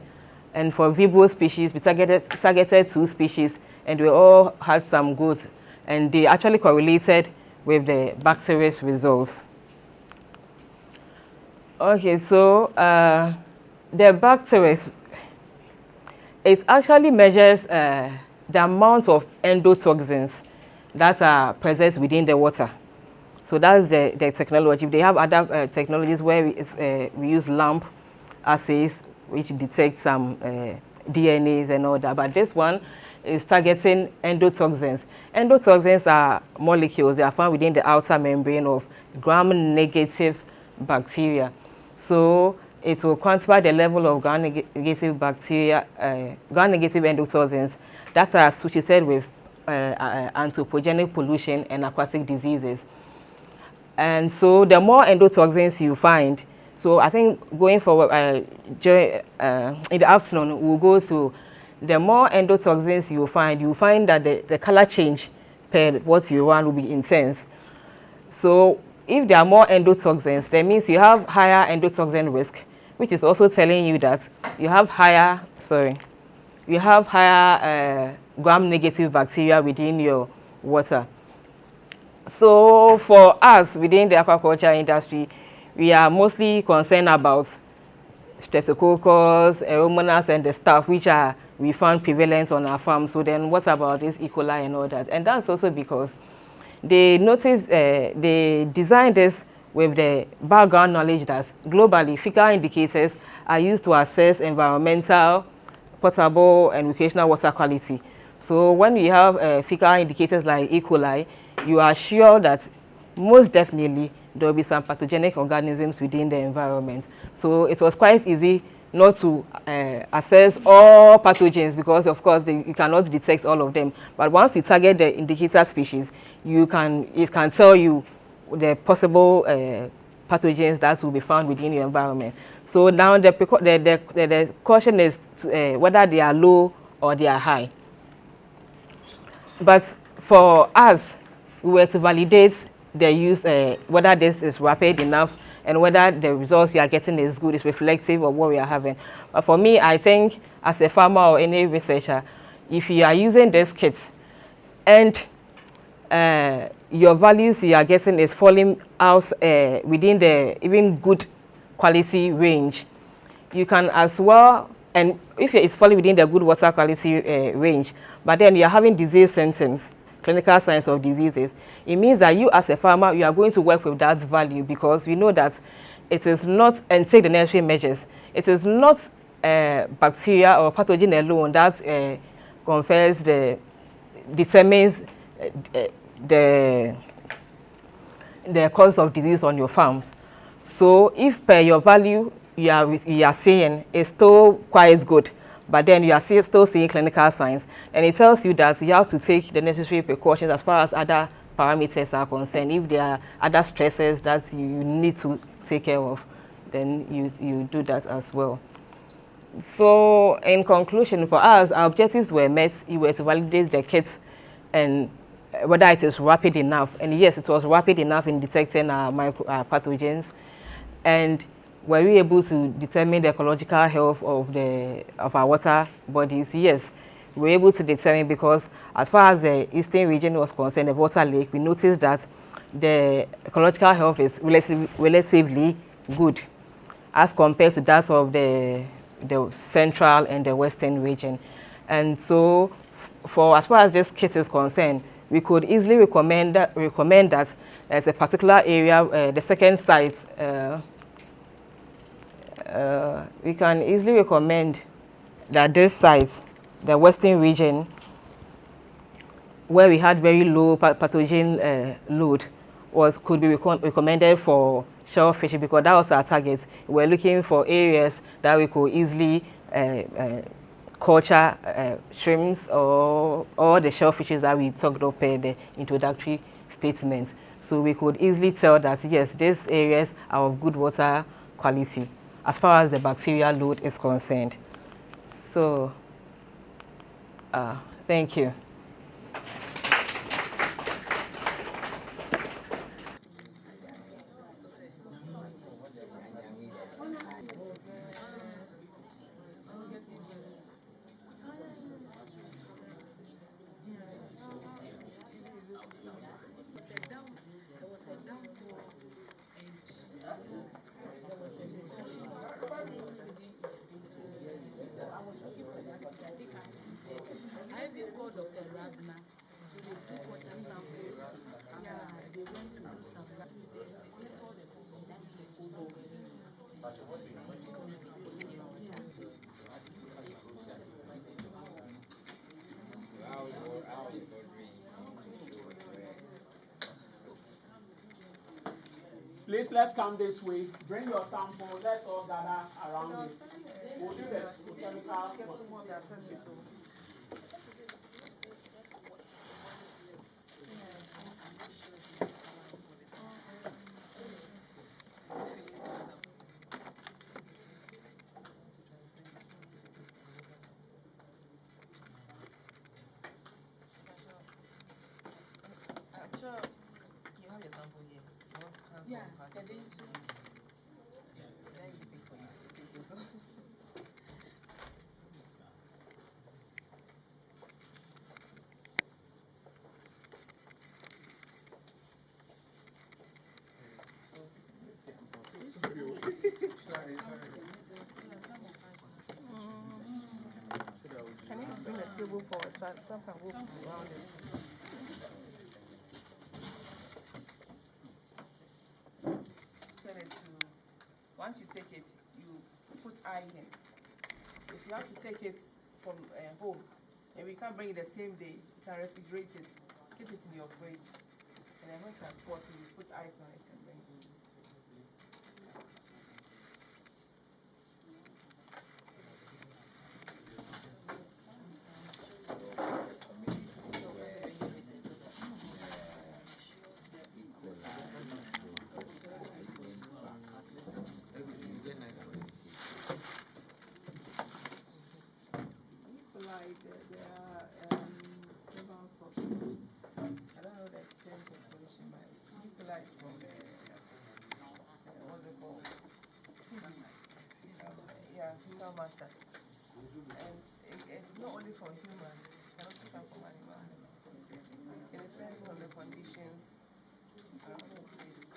and for Vibrio species we targeted 2 species, and we all had some growth, and they actually correlated with the Bacteris results. Okay, so the Bacteris, it actually measures the amount of endotoxins that are present within the water. So that's the technology. They have other technologies where we use LAMP assays, which detect some DNAs and all that. But this one is targeting endotoxins. Endotoxins are molecules. They are found within the outer membrane of gram-negative bacteria. So it will quantify the level of gram-negative bacteria, gram-negative endotoxins that are associated with anthropogenic pollution and aquatic diseases. And so the more endotoxins you find, so I think going forward, in the afternoon, we'll go through the more endotoxins you find that the color change per what you run will be intense. So if there are more endotoxins, that means you have higher endotoxin risk, which is also telling you that you have higher, gram-negative bacteria within your water. So for us within the aquaculture industry, we are mostly concerned about streptococcus, aeromonas, and the stuff which we found prevalent on our farm. So then what about this E. coli and all that? And that's also because they noticed, they designed this with the background knowledge that globally fecal indicators are used to assess environmental, potable, and recreational water quality. So when we have fecal indicators like E. coli, you are sure that most definitely there will be some pathogenic organisms within the environment. So it was quite easy not to assess all pathogens because, of course, you cannot detect all of them. But once you target the indicator species, it can tell you the possible pathogens that will be found within your environment. So now the question is whether they are low or they are high. But for us, we were to validate the use, whether this is rapid enough and whether the results you are getting is good, is reflective of what we are having. But for me, I think as a farmer or any researcher, if you are using this kit and your values you are getting is falling out within the even good quality range, you can as well, and if it's falling within the good water quality range, but then you're having disease symptoms, clinical signs of diseases, it means that you as a farmer, you are going to work with that value because we know that it is not, and take the necessary measures, it is not bacteria or pathogen alone that determines the cause of disease on your farms. So if per your value you are saying is still quite good, but then you are still seeing clinical signs, and it tells you that you have to take the necessary precautions as far as other parameters are concerned. If there are other stresses that you need to take care of, then you do that as well. So in conclusion, for us, our objectives were met. You were to validate the kit and whether it is rapid enough. And yes, it was rapid enough in detecting our pathogens. And were we able to determine the ecological health of our water bodies? Yes, we were able to determine because as far as the eastern region was concerned, the water lake, we noticed that the ecological health is relatively good as compared to that of the central and the western region. And so for as far as this kit is concerned, we could easily recommend that as a particular area, the second site, we can easily recommend that this site, the western region, where we had very low pathogen load, could be recommended for shellfish because that was our target. We're looking for areas that we could easily culture shrimps or the shellfishes that we talked about in the introductory statement. So we could easily tell that yes, these areas are of good water quality as far as the bacterial load is concerned. So thank you. I didn't call Dr. Please, let's come this way. Bring your sample. Let's all gather around it. We'll do the chemical. I'm sure you have your sample here. Yeah, then you should. Yeah, then you pick for you. Take yourself. Sorry. Can you bring the table forward so some can go around it? Once you take it, you put eye in. If you have to take it from home, and we can't bring it the same day, you can refrigerate it, keep it in your fridge, and then when you transport it, you put ice on it and bring it. There are several sources. I don't know the extent of pollution, but Nicola is from what's it called? Physics. Fecal matter. And it's not only from humans, it can also come from animals. It depends on the conditions around the place.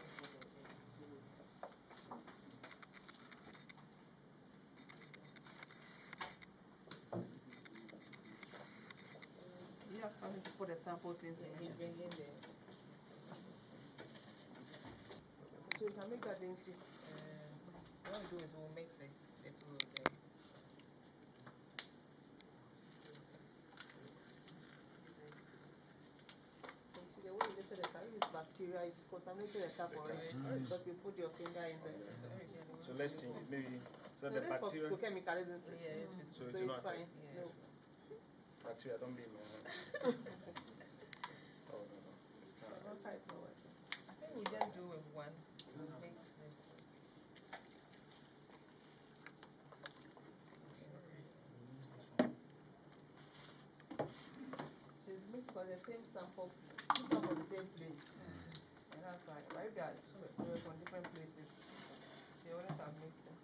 You have something to put the samples into. So you can make that density. What we do is we'll mix it. The two of them. See the way you lifted the cup, it's bacteria, it's contaminated the cup already. Because you put your finger in there. So let's change it. Maybe so the That's for bacteria. physicochemical, isn't it? Yeah, So it's fine. Yeah. No. Bacteria, don't be man. Oh no. It's kind of. I think we'll just do with one. We'll mix it. It's mixed for the same sample, from the same place. And that's why. But if they are from different places, they wouldn't have mixed them.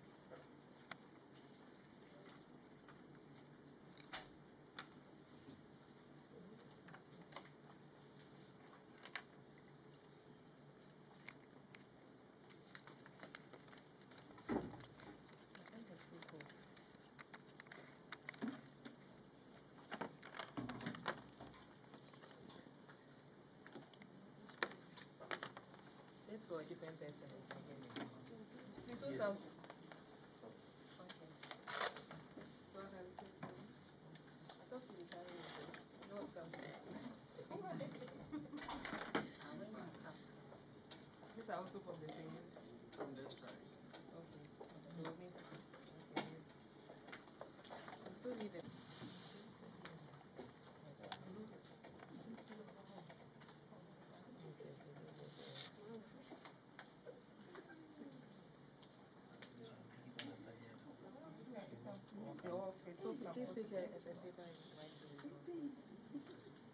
I think it's still cool. Let's go a different person. Please do some. Okay. I thought you were carrying it. No, come. These are also from the same. From this side. Okay. Okay. We still need it. Okay, all fit. So please pick a paper and write to the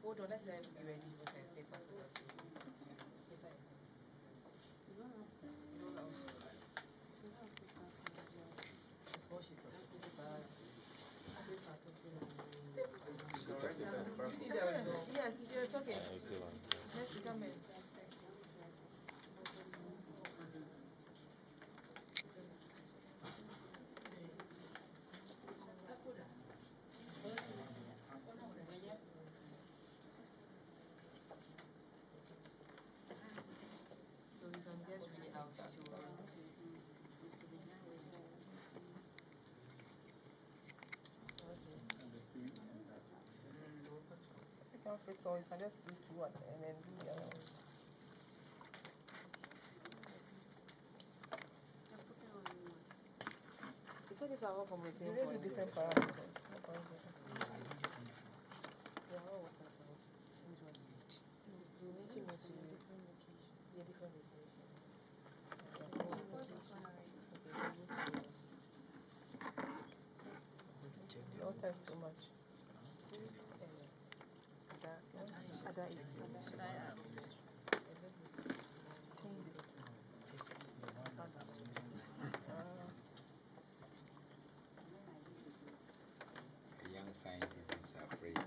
Hold on, let's be ready with the paper. Just wash it off. Yes, it's okay. Let's come in. So you can just read it out to You can fit all, you can just do two and then do the other one. these are all from the same point. Different parameters. They are all water flow. Which one? You mentioned that you different location. Yeah, different location. No test too much. Ada is change it. A young scientist is afraid.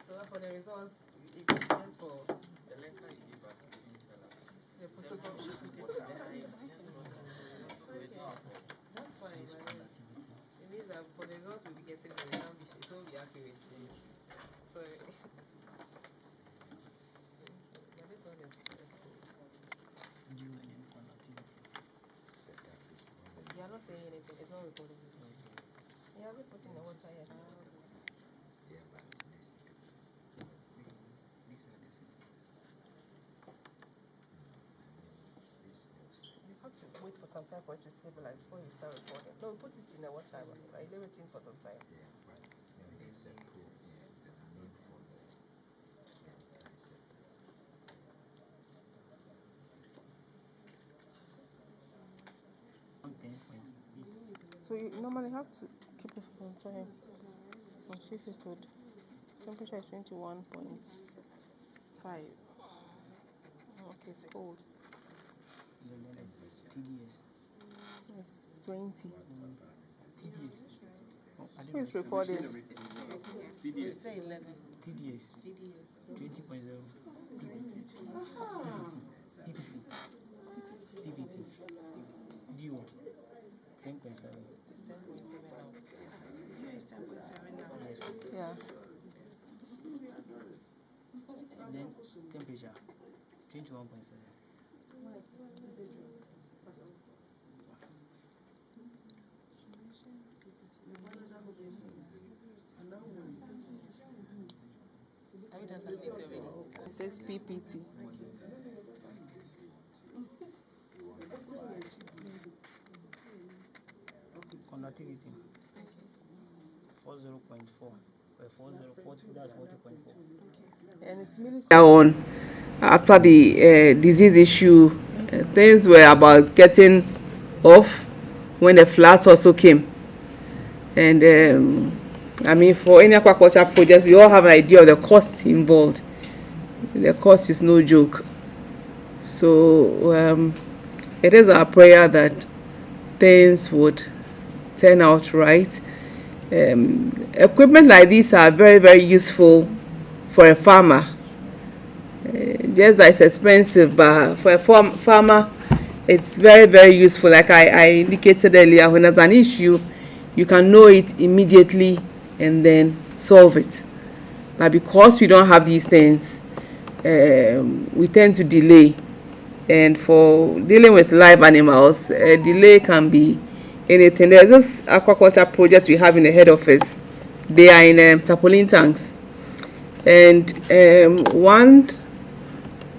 So for the results, it depends for the protocol. That's fine. It means that for the results we'll be getting, it will be accurate. So, but this one is you are not saying anything, it's not recording. You haven't put in the water yet. Yeah, but these are the things. You have to wait for some time for it to stabilize before you start recording. No, put it in the water, right? Leave it in for some time. Yeah, but there's a probe here that I need for the receptor. So you normally have to keep it for some time. And shift it with temperature is 21.5. Okay, it's cold. TDS. It's 20. TDS. Who is recording? TDS. Say 11. TDS. GDS. 20.0. PPT. TPT. DO. 10.7. It's 10.7 now. Yeah, it's 10.7 now. Yes. Yeah. And then temperature 21.7. Have you done something already? It says PPT. Conductivity 40.4. 40, that's 40.4. And it's really on after the disease issue. Things were about getting off when the floods also came. And I mean, for any aquaculture project, we all have an idea of the cost involved. The cost is no joke. So it is our prayer that things would turn out right. Equipment like these are very, very useful for a farmer. Just as expensive, but for a farmer, it's very, very useful. Like I indicated earlier, when there's an issue, you can know it immediately and then solve it. But because we don't have these things, we tend to delay. And for dealing with live animals, a delay can be anything. There's this aquaculture project we have in the head office. They are in tarpaulin tanks. And one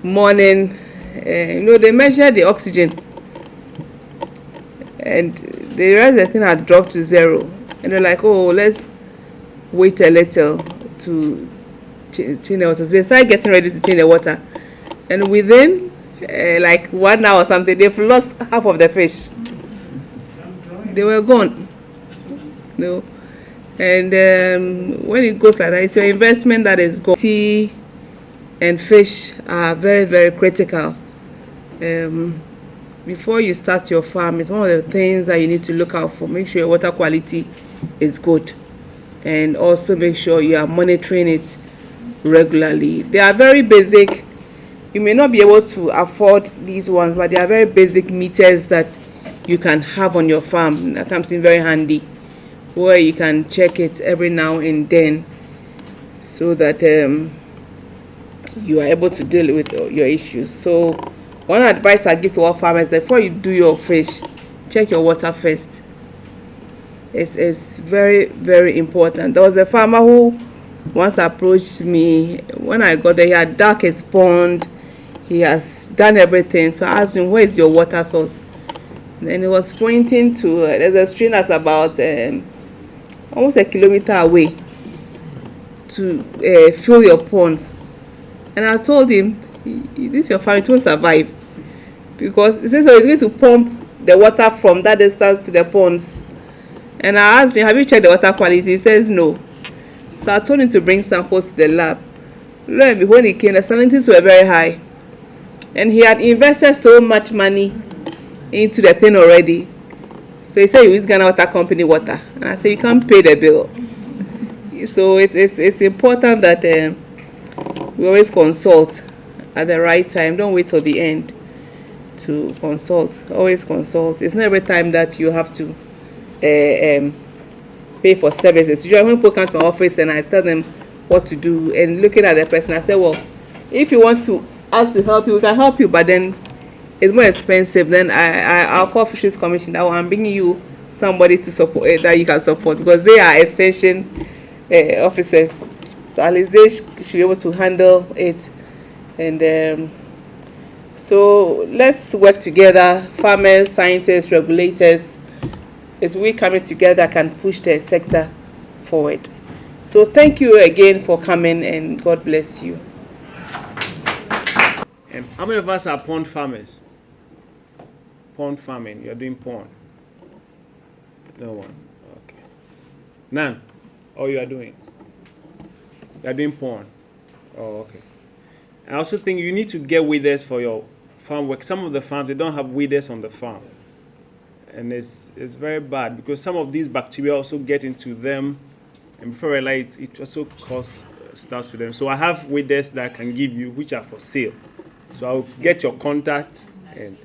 morning, they measure the oxygen. And they realized the thing had dropped to 0. And they're like, oh, let's wait a little to change the water. So they started getting ready to change the water. And within like 1 hour or something, they've lost half of the fish. They were gone. And when it goes like that, it's your investment that is gone. Tea and fish are very, very critical. Before you start your farm, it's one of the things that you need to look out for. Make sure your water quality is good. And also make sure you are monitoring it regularly. They are very basic. You may not be able to afford these ones, but they are very basic meters that you can have on your farm. That comes in very handy, where you can check it every now and then, so that you are able to deal with your issues. So one advice I give to all farmers: before you do your fish, check your water first. It's very, very important. There was a farmer who once approached me. When I got there, he had dug his pond, he has done everything. So I asked him, where is your water source? Then he was pointing to there's a stream that's about almost a kilometer away to fill your ponds. And I told him, this your farm, it won't survive, because he says so he's going to pump the water from that distance to the ponds. And I asked him, have you checked the water quality? He says no. So I told him to bring samples to the lab. Lo and behold, when he came, the salinities were very high, and he had invested so much money into the thing already. So he said he used Ghana Water Company water, and I said you can't pay the bill. So it's important that we always consult at the right time. Don't wait till the end to consult. Always consult. It's not every time that you have to pay for services. Usually when people come to my office and I tell them what to do, and looking at the person, I say, well, if you want to us to help you, we can help you, but then it's more expensive. Then I'll call Fisheries Commission. I'm bringing you somebody to support that you can support, because they are extension officers. So at least they should be able to handle it. And so let's work together, farmers, scientists, regulators. It's we coming together can push the sector forward. So thank you again for coming, and God bless you. How many of us are pond farmers? Pond farming. You're doing pond. No one. Okay. None. All you are doing. You are doing pond. Oh, okay. I also think you need to get weeders for your farm work. Some of the farms, they don't have weeders on the farm. And it's very bad, because some of these bacteria also get into them, and before I realize it also causes stuff to them. So I have weeders that I can give you, which are for sale. So I'll get your contact. And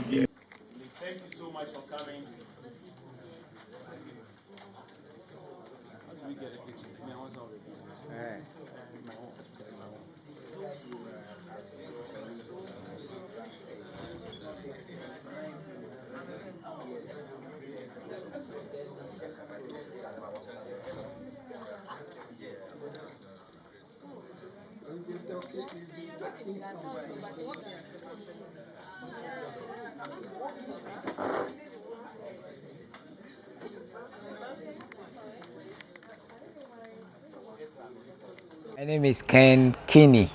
thank you so much for coming. My name is Ken Kinney,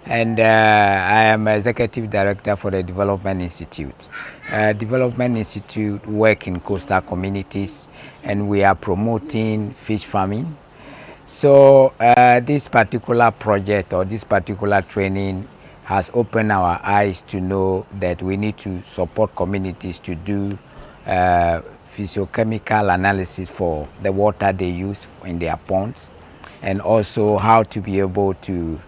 and I am Executive Director for the Development Institute. Development Institute work in coastal communities, and we are promoting fish farming. So this particular project or this particular training has opened our eyes to know that we need to support communities to do physiochemical analysis for the water they use in their ponds, and also how to be able to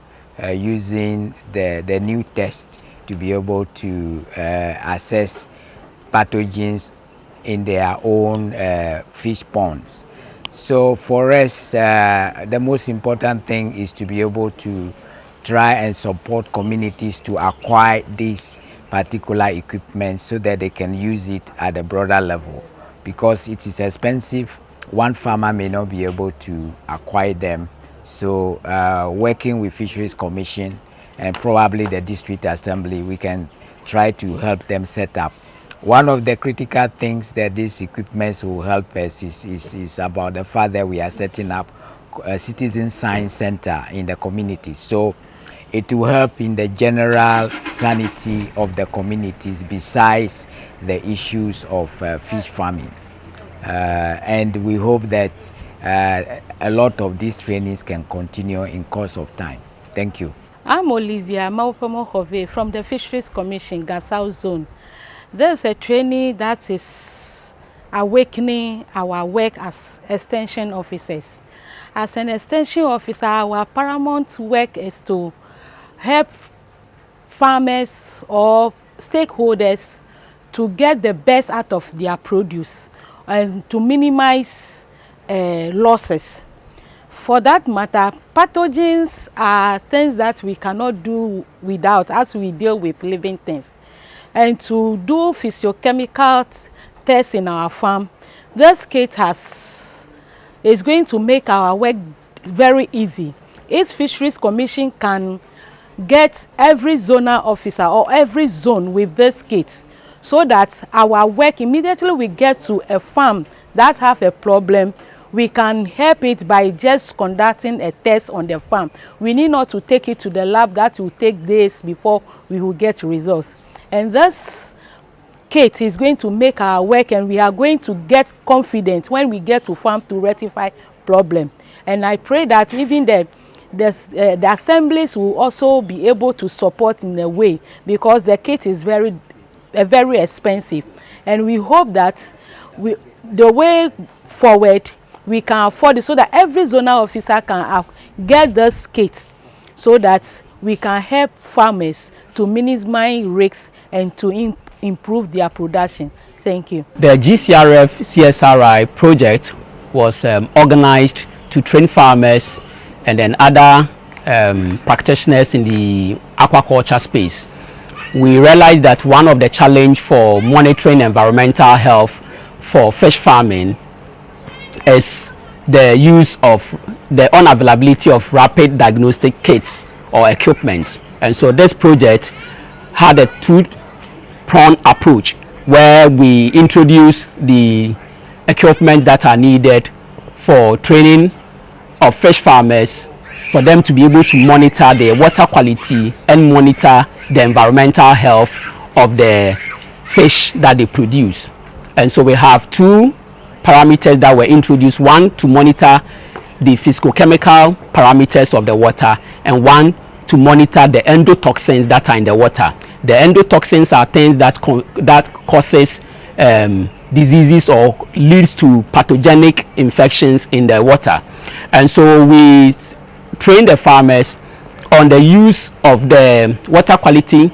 using the new test to be able to assess pathogens in their own fish ponds. So for us, the most important thing is to be able to try and support communities to acquire this particular equipment so that they can use it at a broader level, because it is expensive. One farmer may not be able to acquire them. So working with Fisheries Commission and probably the District Assembly, we can try to help them set up. One of the critical things that these equipments will help us is about the fact that we are setting up a citizen science center in the community. So it will help in the general sanity of the communities besides the issues of fish farming. And we hope that a lot of these trainings can continue in course of time. Thank you. I'm Olivia Maupomo-Hove from the Fisheries Commission, Gasau Zone. There's a training that is awakening our work as extension officers. As an extension officer, our paramount work is to help farmers or stakeholders to get the best out of their produce and to minimize losses. For that matter, pathogens are things that we cannot do without as we deal with living things. And to do physiochemical tests in our farm, this kit is going to make our work very easy. Each Fisheries Commission can get every zonal officer or every zone with this kit, so that our work immediately we get to a farm that have a problem, we can help it by just conducting a test on the farm. We need not to take it to the lab. That will take days before we will get results. And this kit is going to make our work, and we are going to get confident when we get to farm to rectify problem. And I pray that even the assemblies will also be able to support in a way, because the kit is very expensive. And we hope that the way forward we can afford it, so that every zonal officer can get this kit, so that we can help farmers to minimize risks and to improve their production. Thank you. The GCRF CSIR project was organized to train farmers and then other practitioners in the aquaculture space. We realized that one of the challenge for monitoring environmental health for fish farming is the use of the unavailability of rapid diagnostic kits or equipment. And so this project had a two-pronged approach, where we introduce the equipment that are needed for training of fish farmers, for them to be able to monitor the water quality and monitor the environmental health of the fish that they produce. And so we have two parameters that were introduced: one to monitor the physicochemical parameters of the water, and one to monitor the endotoxins that are in the water. The endotoxins are things that causes diseases or leads to pathogenic infections in the water. And so we train the farmers on the use of the water quality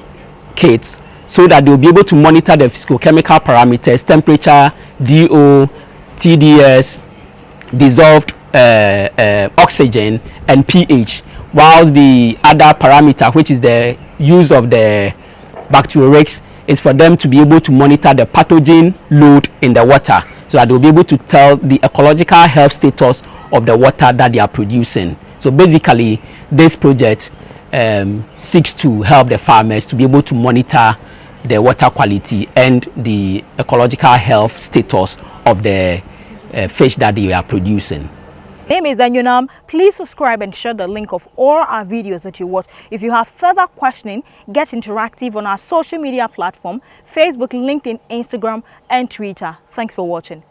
kits, so that they'll be able to monitor the physicochemical parameters: temperature, DO, TDS, dissolved oxygen, and pH, whilst the other parameter, which is the use of the bacteriorex, is for them to be able to monitor the pathogen load in the water, so that they'll be able to tell the ecological health status of the water that they are producing. So basically, this project seeks to help the farmers to be able to monitor the water quality and the ecological health status of the fish that they are producing. My name is Anyunam. Please subscribe and share the link of all our videos that you watch. If you have further questioning, get interactive on our social media platform: Facebook, LinkedIn, Instagram, and Twitter. Thanks for watching.